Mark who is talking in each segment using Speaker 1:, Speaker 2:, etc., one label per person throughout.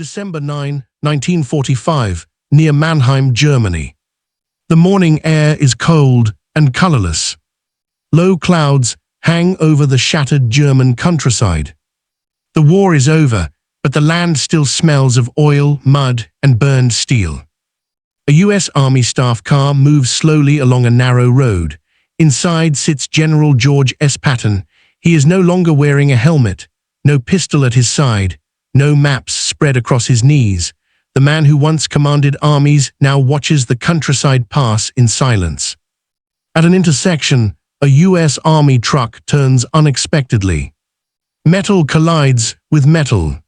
Speaker 1: December 9, 1945, near Mannheim, Germany. The morning air is cold and colorless. Low clouds hang over the shattered German countryside. The war is over, but the land still smells of oil, mud, and burned steel. A U.S. Army staff car moves slowly along a narrow road. Inside sits General George S. Patton. He is no longer wearing a helmet, no pistol at his side, no maps spread across his knees. The man who once commanded armies now watches the countryside pass in silence. At an intersection, a U.S. Army truck turns unexpectedly. Metal collides with metal.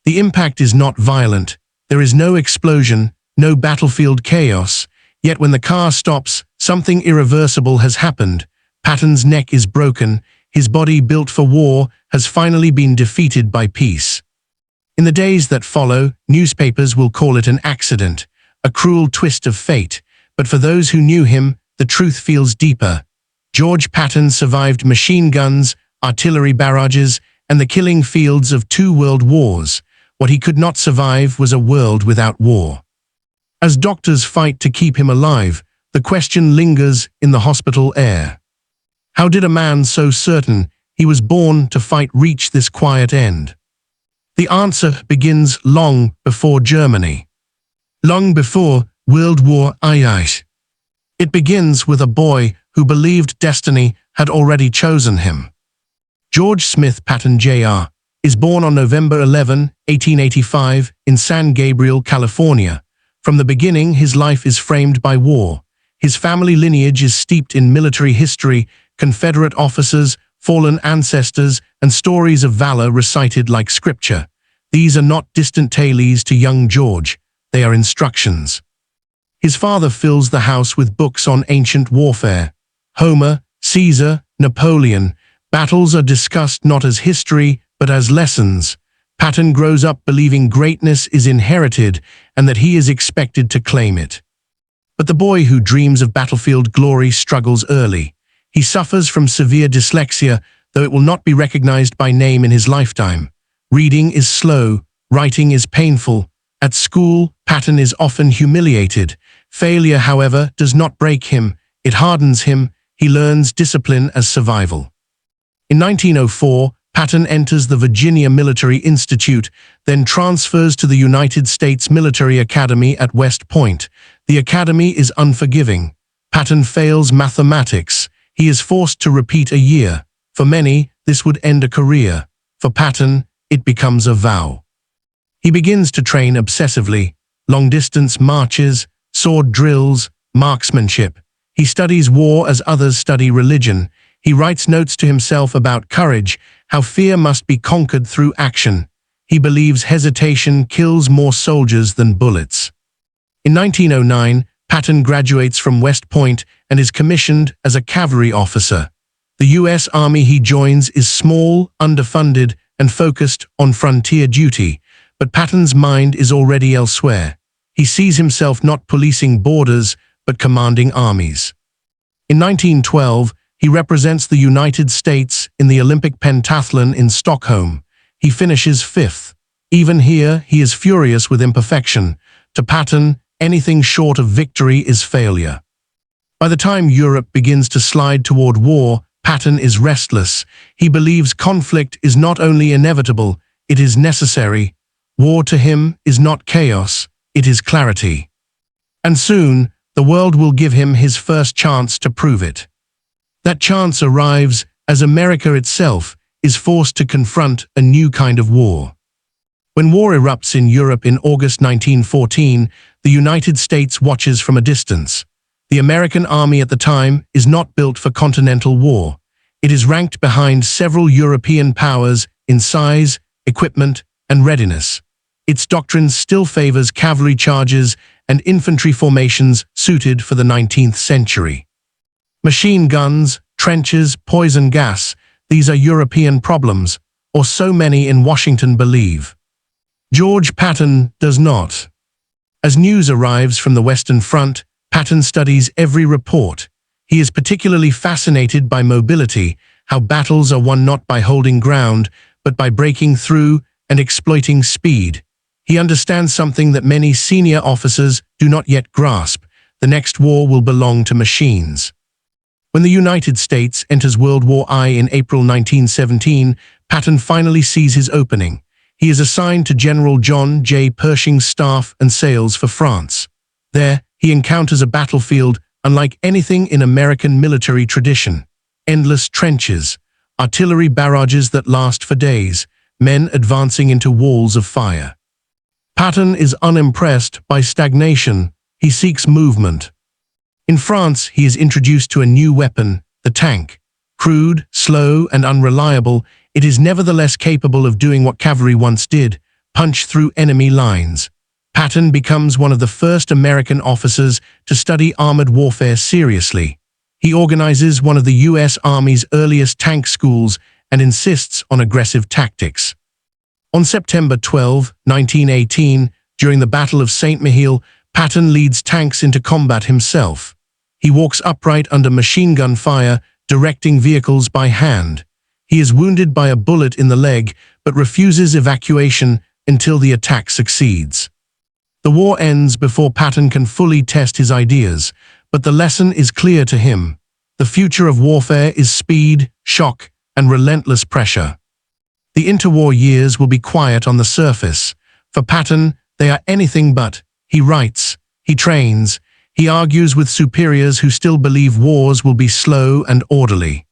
Speaker 1: The impact is not violent. There is no explosion, no battlefield chaos. Yet when the car stops, something irreversible has happened. Patton's neck is broken. His body, built for war, has finally been defeated by peace. In the days that follow, newspapers will call it an accident, a cruel twist of fate. But for those who knew him, the truth feels deeper. George Patton survived machine guns, artillery barrages, and the killing fields of 2 world wars. What he could not survive was a world without war. As doctors fight to keep him alive, the question lingers in the hospital air. How did a man so certain he was born to fight reach this quiet end? The answer begins long before Germany. Long before World War II. It begins with a boy who believed destiny had already chosen him. George Smith Patton Jr. is born on November 11, 1885, in San Gabriel, California. From the beginning, his life is framed by war. His family lineage is steeped in military history, Confederate officers, fallen ancestors, and stories of valor recited like scripture. These are not distant tales to young George, they are instructions. His father fills the house with books on ancient warfare. Homer, Caesar, Napoleon. Battles are discussed not as history, but as lessons. Patton grows up believing greatness is inherited and that he is expected to claim it. But the boy who dreams of battlefield glory struggles early. He suffers from severe dyslexia, though it will not be recognized by name in his lifetime. Reading is slow, writing is painful. At school, Patton is often humiliated. Failure, however, does not break him. It hardens him. He learns discipline as survival. In 1904, Patton enters the Virginia Military Institute, then transfers to the United States Military Academy at West Point. The academy is unforgiving. Patton fails mathematics. He is forced to repeat a year. For many, this would end a career. For Patton, it becomes a vow. He begins to train obsessively, long-distance marches, sword drills, marksmanship. He studies war as others study religion. He writes notes to himself about courage, how fear must be conquered through action. He believes hesitation kills more soldiers than bullets. In 1909, Patton graduates from West Point and is commissioned as a cavalry officer. The U.S. Army he joins is small, underfunded, and focused on frontier duty, but Patton's mind is already elsewhere. He sees himself not policing borders, but commanding armies. In 1912, he represents the United States in the Olympic pentathlon in Stockholm. He finishes 5th. Even here, he is furious with imperfection. To Patton, anything short of victory is failure. By the time Europe begins to slide toward war, Patton is restless. He believes conflict is not only inevitable, it is necessary. War to him is not chaos, it is clarity. And soon, the world will give him his first chance to prove it. That chance arrives as America itself is forced to confront a new kind of war. When war erupts in Europe in August 1914, the United States watches from a distance. The American army at the time is not built for continental war. It is ranked behind several European powers in size, equipment, and readiness. Its doctrine still favors cavalry charges and infantry formations suited for the 19th century. Machine guns, trenches, poison gas, these are European problems, or so many in Washington believe. George Patton does not. As news arrives from the Western Front, Patton studies every report. He is particularly fascinated by mobility, how battles are won not by holding ground, but by breaking through and exploiting speed. He understands something that many senior officers do not yet grasp. The next war will belong to machines. When the United States enters World War I in April 1917, Patton finally sees his opening. He is assigned to General John J. Pershing's staff and sails for France. There, he encounters a battlefield unlike anything in American military tradition. Endless trenches, artillery barrages that last for days, men advancing into walls of fire. Patton is unimpressed by stagnation. He seeks movement. In France, he is introduced to a new weapon, the tank. Crude, slow, and unreliable, it is nevertheless capable of doing what cavalry once did, punch through enemy lines. Patton becomes one of the first American officers to study armored warfare seriously. He organizes one of the U.S. Army's earliest tank schools and insists on aggressive tactics. On September 12, 1918, during the Battle of Saint-Mihiel, Patton leads tanks into combat himself. He walks upright under machine gun fire, directing vehicles by hand. He is wounded by a bullet in the leg, but refuses evacuation until the attack succeeds. The war ends before Patton can fully test his ideas, but the lesson is clear to him. The future of warfare is speed, shock, and relentless pressure. The interwar years will be quiet on the surface. For Patton, they are anything but. He writes, he trains, he argues with superiors who still believe wars will be slow and orderly.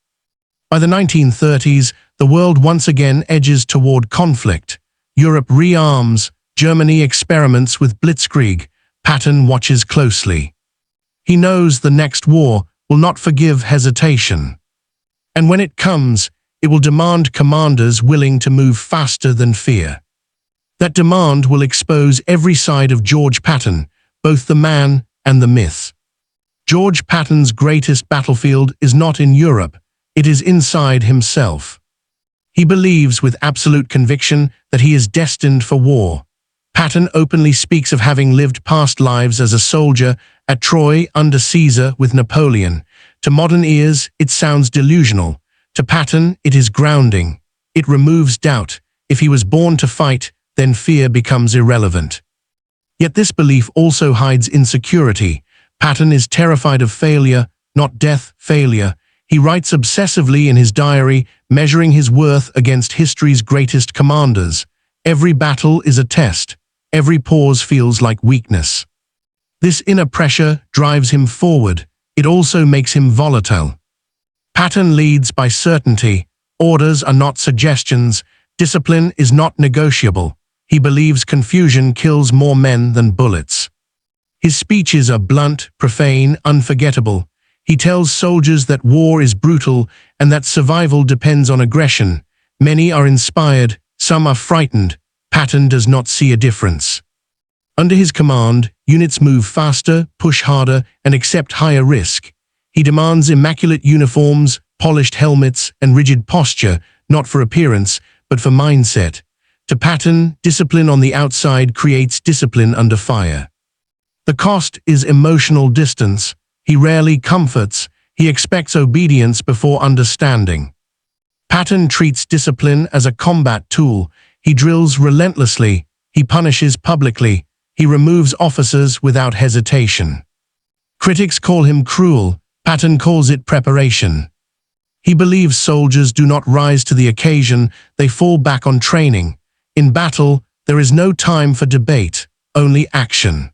Speaker 1: By the 1930s, the world once again edges toward conflict. Europe rearms, Germany experiments with blitzkrieg. Patton watches closely. He knows the next war will not forgive hesitation. And when it comes, it will demand commanders willing to move faster than fear. That demand will expose every side of George Patton, both the man and the myth. George Patton's greatest battlefield is not in Europe, it is inside himself. He believes with absolute conviction that he is destined for war. Patton openly speaks of having lived past lives as a soldier at Troy under Caesar with Napoleon. To modern ears, it sounds delusional. To Patton, it is grounding. It removes doubt. If he was born to fight, then fear becomes irrelevant. Yet this belief also hides insecurity. Patton is terrified of failure, not death, failure. He writes obsessively in his diary, measuring his worth against history's greatest commanders. Every battle is a test. Every pause feels like weakness. This inner pressure drives him forward. It also makes him volatile. Patton leads by certainty. Orders are not suggestions. Discipline is not negotiable. He believes confusion kills more men than bullets. His speeches are blunt, profane, unforgettable. He tells soldiers that war is brutal and that survival depends on aggression. Many are inspired, some are frightened. Patton does not see a difference. Under his command, units move faster, push harder, and accept higher risk. He demands immaculate uniforms, polished helmets, and rigid posture, not for appearance, but for mindset. To Patton, discipline on the outside creates discipline under fire. The cost is emotional distance. He rarely comforts. He expects obedience before understanding. Patton treats discipline as a combat tool. He drills relentlessly. He punishes publicly. He removes officers without hesitation. Critics call him cruel. Patton calls it preparation. He believes soldiers do not rise to the occasion, they fall back on training. In battle, there is no time for debate, only action.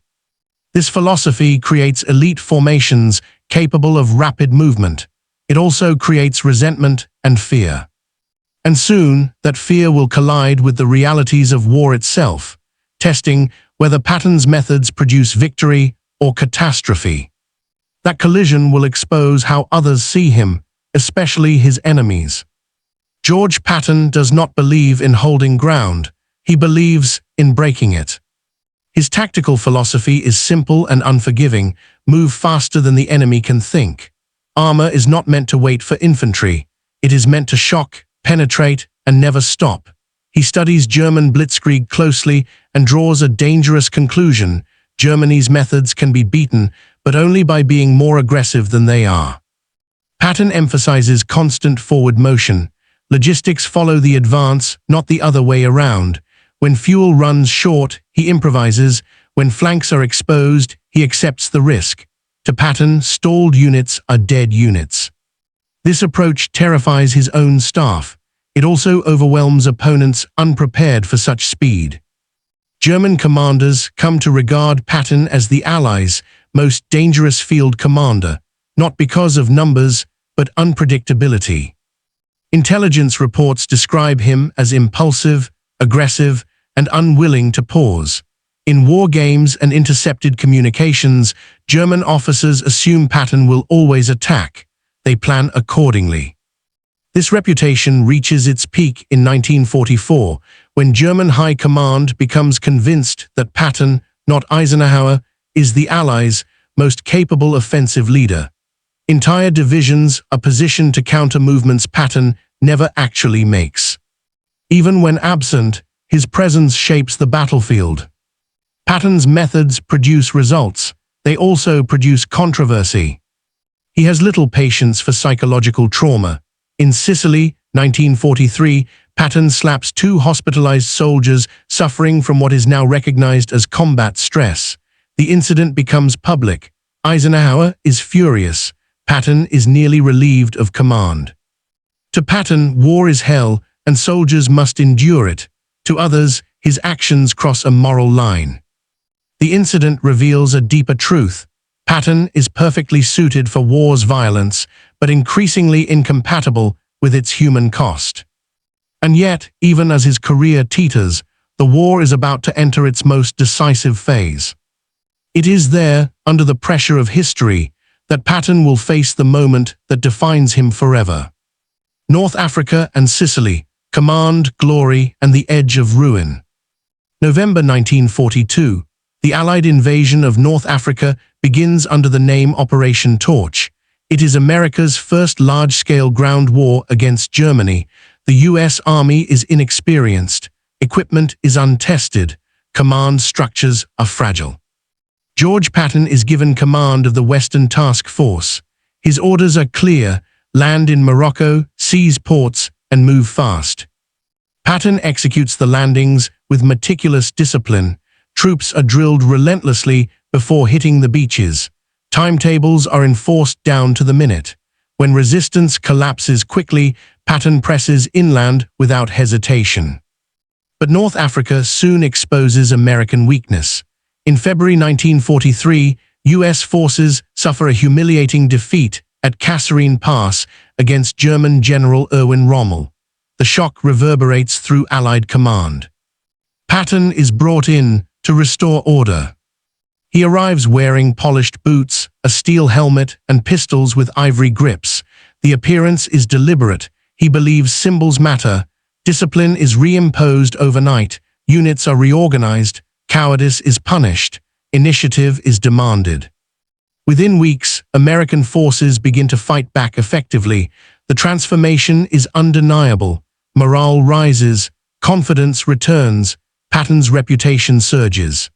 Speaker 1: This philosophy creates elite formations capable of rapid movement. It also creates resentment and fear. And soon, that fear will collide with the realities of war itself, testing whether Patton's methods produce victory or catastrophe. That collision will expose how others see him, especially his enemies. George Patton does not believe in holding ground. He believes in breaking it. His tactical philosophy is simple and unforgiving. Move faster than the enemy can think. Armor is not meant to wait for infantry. It is meant to shock, penetrate, and never stop. He studies German blitzkrieg closely and draws a dangerous conclusion. Germany's methods can be beaten, but only by being more aggressive than they are. Patton emphasizes constant forward motion. Logistics follow the advance, not the other way around. When fuel runs short, he improvises. When flanks are exposed, he accepts the risk. To Patton, stalled units are dead units. This approach terrifies his own staff. It also overwhelms opponents unprepared for such speed. German commanders come to regard Patton as the Allies' most dangerous field commander, not because of numbers, but unpredictability. Intelligence reports describe him as impulsive, aggressive, and unwilling to pause. In war games and intercepted communications, German officers assume Patton will always attack. They plan accordingly. This reputation reaches its peak in 1944, when German high command becomes convinced that Patton, not Eisenhower, is the Allies' most capable offensive leader. Entire divisions are positioned to counter movements Patton never actually makes. Even when absent, his presence shapes the battlefield. Patton's methods produce results. They also produce controversy. He has little patience for psychological trauma. In Sicily, 1943, Patton slaps 2 hospitalized soldiers suffering from what is now recognized as combat stress. The incident becomes public. Eisenhower is furious. Patton is nearly relieved of command. To Patton, war is hell, and soldiers must endure it. To others, his actions cross a moral line. The incident reveals a deeper truth. Patton is perfectly suited for war's violence, but increasingly incompatible with its human cost. And yet, even as his career teeters, the war is about to enter its most decisive phase. It is there, under the pressure of history, that Patton will face the moment that defines him forever. North Africa and Sicily, command, glory, and the edge of ruin. November 1942, the Allied invasion of North Africa begins under the name Operation Torch. It is America's first large-scale ground war against Germany. The U.S. Army is inexperienced, equipment is untested, command structures are fragile. George Patton is given command of the Western Task Force. His orders are clear: land in Morocco, seize ports, and move fast. Patton executes the landings with meticulous discipline. Troops are drilled relentlessly before hitting the beaches. Timetables are enforced down to the minute. When resistance collapses quickly, Patton presses inland without hesitation. But North Africa soon exposes American weakness. In February 1943, U.S. forces suffer a humiliating defeat at Kasserine Pass against German General Erwin Rommel. The shock reverberates through Allied command. Patton is brought in to restore order. He arrives wearing polished boots, a steel helmet, and pistols with ivory grips. The appearance is deliberate. He believes symbols matter. Discipline is reimposed overnight. Units are reorganized. Cowardice is punished. Initiative is demanded. Within weeks, American forces begin to fight back effectively. The transformation is undeniable. Morale rises. Confidence returns. Patton's reputation surges.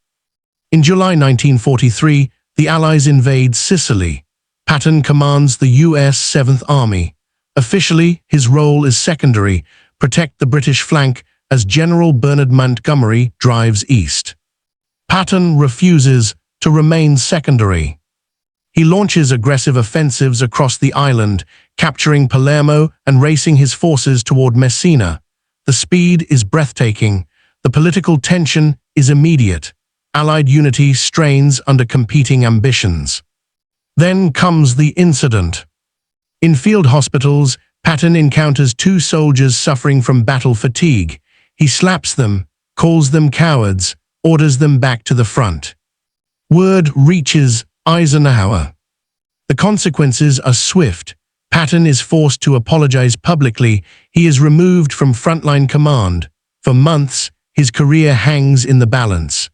Speaker 1: In July 1943, the Allies invade Sicily. Patton commands the U.S. 7th Army. Officially, his role is secondary: protect the British flank as General Bernard Montgomery drives east. Patton refuses to remain secondary. He launches aggressive offensives across the island, capturing Palermo and racing his forces toward Messina. The speed is breathtaking. The political tension is immediate. Allied unity strains under competing ambitions. Then comes the incident. In field hospitals, Patton encounters 2 soldiers suffering from battle fatigue. He slaps them, calls them cowards, orders them back to the front. Word reaches Eisenhower. The consequences are swift. Patton is forced to apologize publicly. He is removed from frontline command. For months, his career hangs in the balance.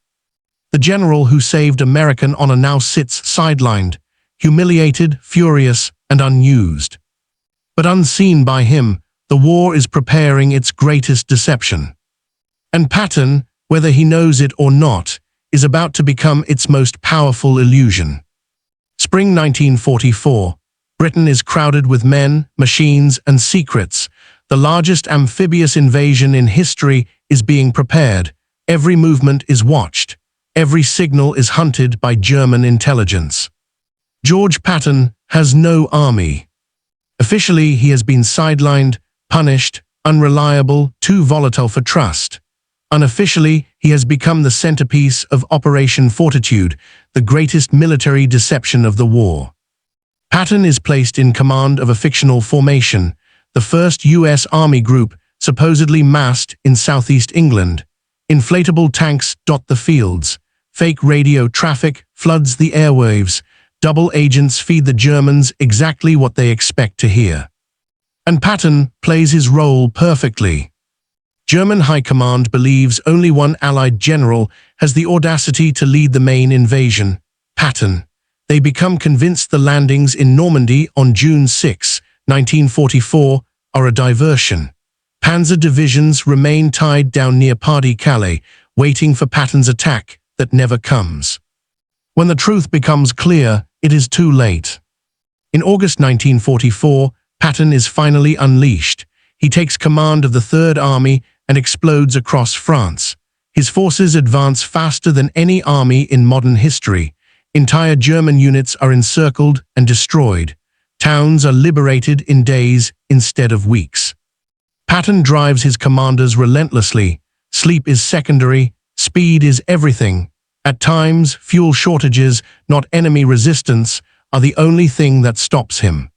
Speaker 1: The general who saved American honor now sits sidelined, humiliated, furious, and unused. But unseen by him, the war is preparing its greatest deception. And Patton, whether he knows it or not, is about to become its most powerful illusion. Spring 1944. Britain is crowded with men, machines, and secrets. The largest amphibious invasion in history is being prepared. Every movement is watched. Every signal is hunted by German intelligence. George Patton has no army. Officially, he has been sidelined, punished, unreliable, too volatile for trust. Unofficially, he has become the centerpiece of Operation Fortitude, the greatest military deception of the war. Patton is placed in command of a fictional formation, the first U.S. Army group supposedly massed in southeast England. Inflatable tanks dot the fields. Fake radio traffic floods the airwaves. Double agents feed the Germans exactly what they expect to hear. And Patton plays his role perfectly. German High Command believes only one Allied general has the audacity to lead the main invasion, Patton. They become convinced the landings in Normandy on June 6, 1944, are a diversion. Panzer divisions remain tied down near Pas-de-Calais, waiting for Patton's attack that never comes. When the truth becomes clear, it is too late. In August 1944, Patton is finally unleashed. He takes command of the Third Army and explodes across France. His forces advance faster than any army in modern history. Entire German units are encircled and destroyed. Towns are liberated in days instead of weeks. Patton drives his commanders relentlessly. Sleep is secondary, speed is everything. At times, fuel shortages, not enemy resistance, are the only thing that stops him.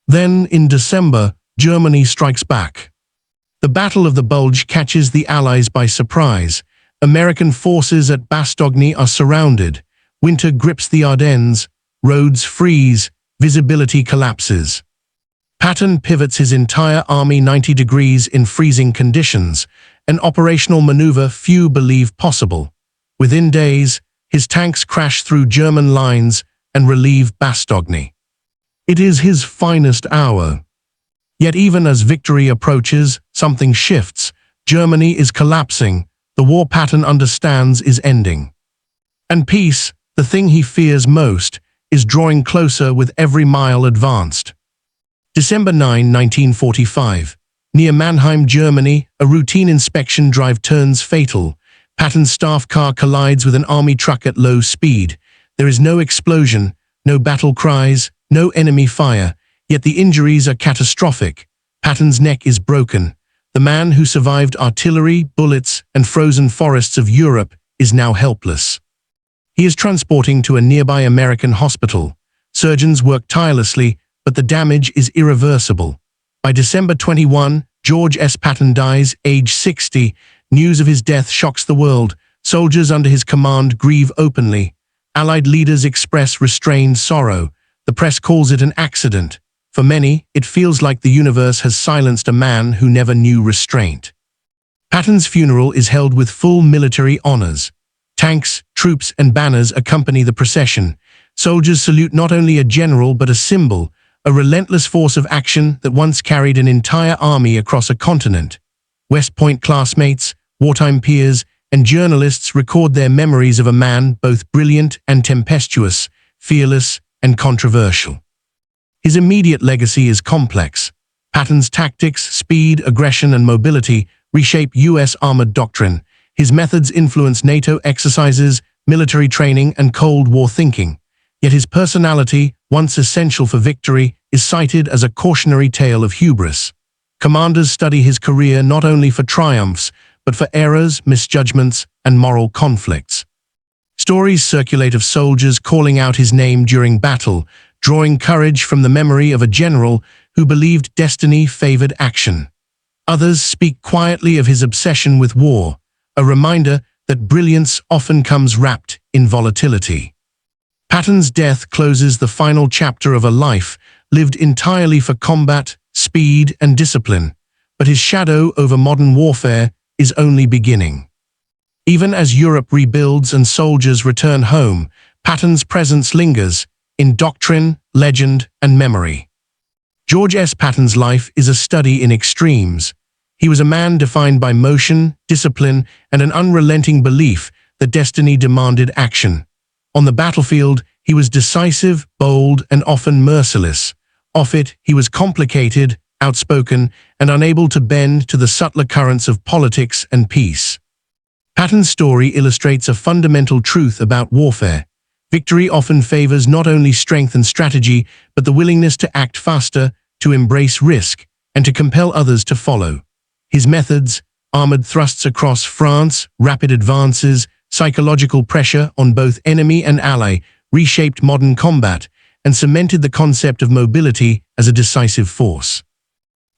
Speaker 1: Then, in December, Germany strikes back. The Battle of the Bulge catches the Allies by surprise. American forces at Bastogne are surrounded. Winter grips the Ardennes. Roads freeze. Visibility collapses. Patton pivots his entire army 90 degrees in freezing conditions, an operational maneuver few believe possible. Within days, his tanks crash through German lines and relieve Bastogne. It is his finest hour. Yet even as victory approaches, something shifts. Germany is collapsing. The war Patton understands is ending. And peace, the thing he fears most, is drawing closer with every mile advanced. December 9, 1945. Near Mannheim, Germany, a routine inspection drive turns fatal. Patton's staff car collides with an army truck at low speed. There is no explosion, no battle cries, no enemy fire, yet the injuries are catastrophic. Patton's neck is broken. The man who survived artillery, bullets, and frozen forests of Europe is now helpless. He is transporting to a nearby American hospital. Surgeons work tirelessly, but the damage is irreversible. By December 21, George S. Patton dies, age 60. News of his death shocks the world. Soldiers under his command grieve openly. Allied leaders express restrained sorrow. The press calls it an accident. For many, it feels like the universe has silenced a man who never knew restraint. Patton's funeral is held with full military honors. Tanks, troops, and banners accompany the procession. Soldiers salute not only a general but a symbol, a relentless force of action that once carried an entire army across a continent. West Point classmates, wartime peers, and journalists record their memories of a man both brilliant and tempestuous, fearless and controversial. His immediate legacy is complex. Patton's tactics, speed, aggression, and mobility reshape U.S. armored doctrine. His methods influence NATO exercises, military training, and Cold War thinking. Yet his personality, once essential for victory, is cited as a cautionary tale of hubris. Commanders study his career not only for triumphs, but for errors, misjudgments, and moral conflicts. Stories circulate of soldiers calling out his name during battle, drawing courage from the memory of a general who believed destiny favored action. Others speak quietly of his obsession with war, a reminder that brilliance often comes wrapped in volatility. Patton's death closes the final chapter of a life lived entirely for combat, speed, and discipline, but his shadow over modern warfare is only beginning. Even as Europe rebuilds and soldiers return home, Patton's presence lingers in doctrine, legend, and memory. George S. Patton's life is a study in extremes. He was a man defined by motion, discipline, and an unrelenting belief that destiny demanded action. On the battlefield, he was decisive, bold, and often merciless. Off it, he was complicated, outspoken, and unable to bend to the subtler currents of politics and peace. Patton's story illustrates a fundamental truth about warfare. Victory often favors not only strength and strategy, but the willingness to act faster, to embrace risk, and to compel others to follow. His methods, armored thrusts across France, rapid advances, psychological pressure on both enemy and ally, reshaped modern combat and cemented the concept of mobility as a decisive force.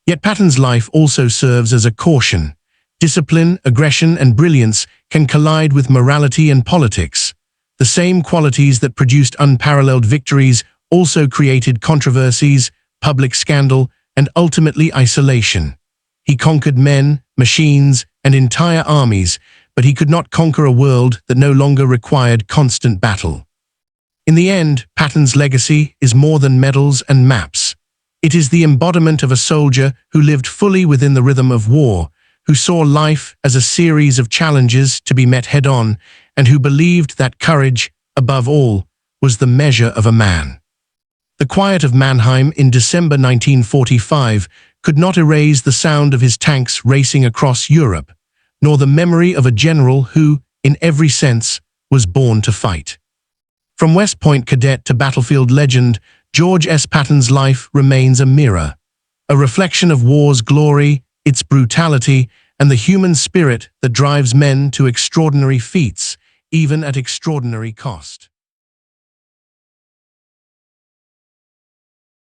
Speaker 1: Yet Patton's life also serves as a caution. Discipline, aggression, and brilliance can collide with morality and politics. The same qualities that produced unparalleled victories also created controversies, public scandal, and ultimately isolation. He conquered men, machines, and entire armies, but he could not conquer a world that no longer required constant battle. In the end, Patton's legacy is more than medals and maps. It is the embodiment of a soldier who lived fully within the rhythm of war, who saw life as a series of challenges to be met head-on, and who believed that courage, above all, was the measure of a man. The quiet of Mannheim in December 1945 could not erase the sound of his tanks racing across Europe, nor the memory of a general who, in every sense, was born to fight. From West Point cadet to battlefield legend, George S. Patton's life remains a mirror, a reflection of war's glory, its brutality, and the human spirit that drives men to extraordinary feats, even at extraordinary cost.